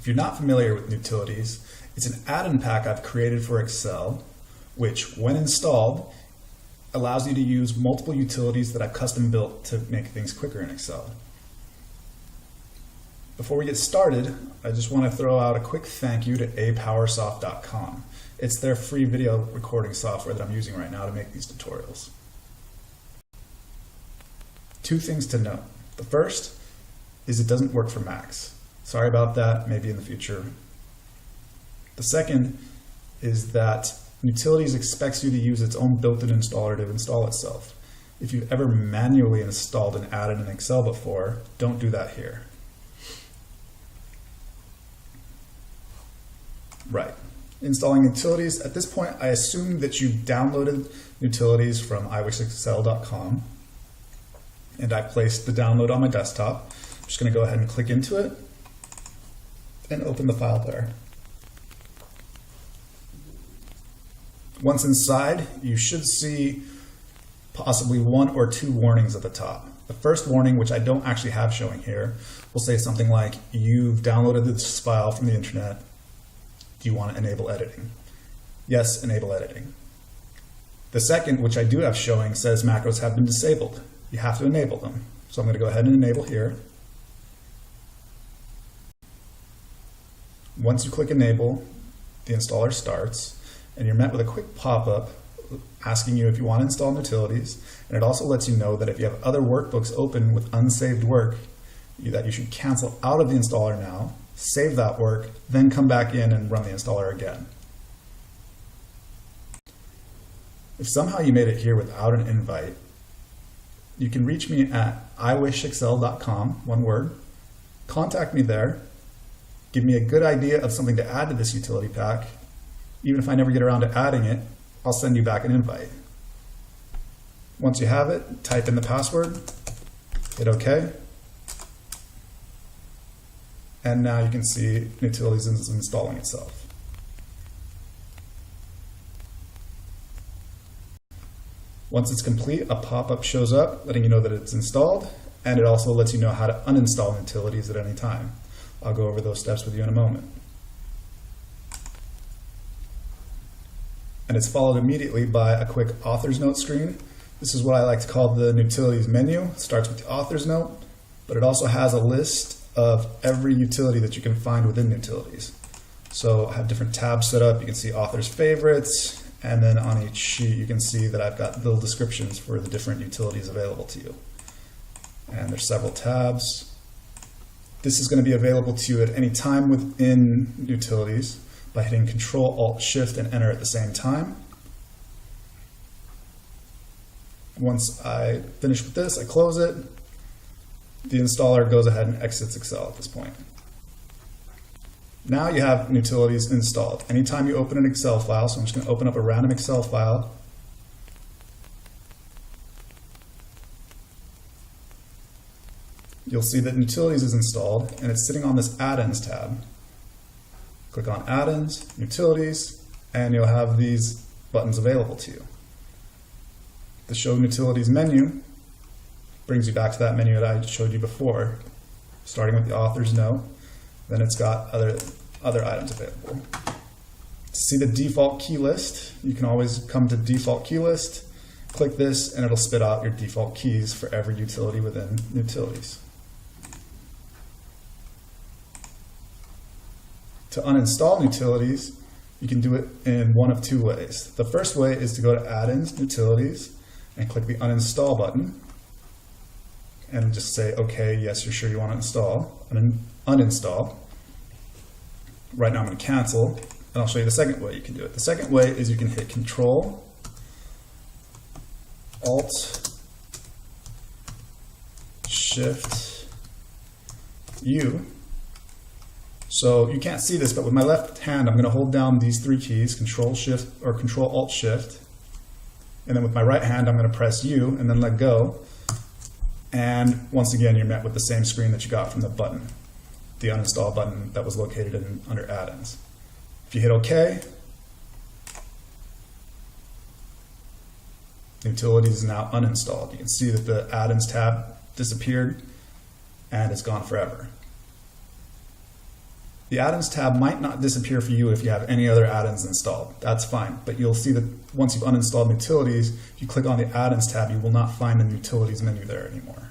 If you're not familiar with Nutilities, it's an add-in pack I've created for Excel, which, when installed, allows you to use multiple utilities that I've custom built to make things quicker in Excel. Before we get started, I just want to throw out a quick thank you to apowersoft.com. It's their free video recording software that I'm using right now to make these tutorials. Two things to note. The first is it doesn't work for Macs. Sorry about that, maybe in the future. The second is that Nutilities expects you to use its own built-in installer to install itself. If you've ever manually installed an add-in in Excel before, don't do that here. Right. Installing Nutilities. At this point, I assume that you downloaded Nutilities from iwishexcel.com, and I placed the download on my desktop. I'm just going to go ahead and click into it and open the file there. Once inside, you should see possibly one or two warnings at the top. The first warning, which I don't actually have showing here, will say something like, you've downloaded this file from the internet. Do you want to enable editing? Yes, enable editing. The second, which I do have showing, says macros have been disabled. You have to enable them. So I'm going to go ahead and enable here. Once you click enable, the installer starts, and you're met with a quick pop-up asking you if you want to install Nutilities, and it also lets you know that if you have other workbooks open with unsaved work, that you should cancel out of the installer now, save that work, then come back in and run the installer again. If somehow you made it here without an invite, you can reach me at iwishexcel.com, one word. Contact me there. Give me a good idea of something to add to this utility pack. Even if I never get around to adding it, I'll send you back an invite. Once you have it, type in the password, hit OK. And now you can see Nutilities is installing itself. Once it's complete, a pop-up shows up letting you know that it's installed, and it also lets you know how to uninstall Nutilities at any time. I'll go over those steps with you in a moment. And it's followed immediately by a quick author's note screen. This is what I like to call the Nutilities menu. It starts with the author's note, but it also has a list of every utility that you can find within Nutilities. So I have different tabs set up. You can see author's favorites, and then on each sheet you can see that I've got little descriptions for the different utilities available to you. And there's several tabs. This is going to be available to you at any time within Nutilities by hitting Control-Alt-Shift and Enter at the same time. Once I finish with this, I close it. The installer goes ahead and exits Excel at this point. Now you have Nutilities installed. Anytime you open an Excel file, so I'm just going to open up a random Excel file. You'll see that Nutilities is installed, and it's sitting on this Add-ins tab. Click on Add-ins, Nutilities, and you'll have these buttons available to you. The Show Nutilities menu brings you back to that menu that I showed you before, starting with the author's note. Then it's got other items available. To see the default key list, you can always come to Default Key List, click this, and it'll spit out your default keys for every utility within Nutilities. To uninstall Nutilities, you can do it in one of two ways. The first way is to go to Add-ins, Nutilities, and click the Uninstall button, and just say, okay, yes, you're sure you want to install, and then uninstall. Right now I'm going to cancel, and I'll show you the second way you can do it. The second way is you can hit Control, Alt, Shift, U. So you can't see this, but with my left hand, I'm going to hold down these three keys, Control, Shift, or Control, Alt, Shift. And then with my right hand, I'm going to press U and then let go. And once again, you're met with the same screen that you got from the button, the uninstall button that was located under add-ins. If you hit OK, Nutilities is now uninstalled. You can see that the add-ins tab disappeared and it's gone forever. The add-ins tab might not disappear for you if you have any other add-ins installed. That's fine, but you'll see that once you've uninstalled Nutilities, if you click on the add-ins tab, you will not find the Utilities menu there anymore.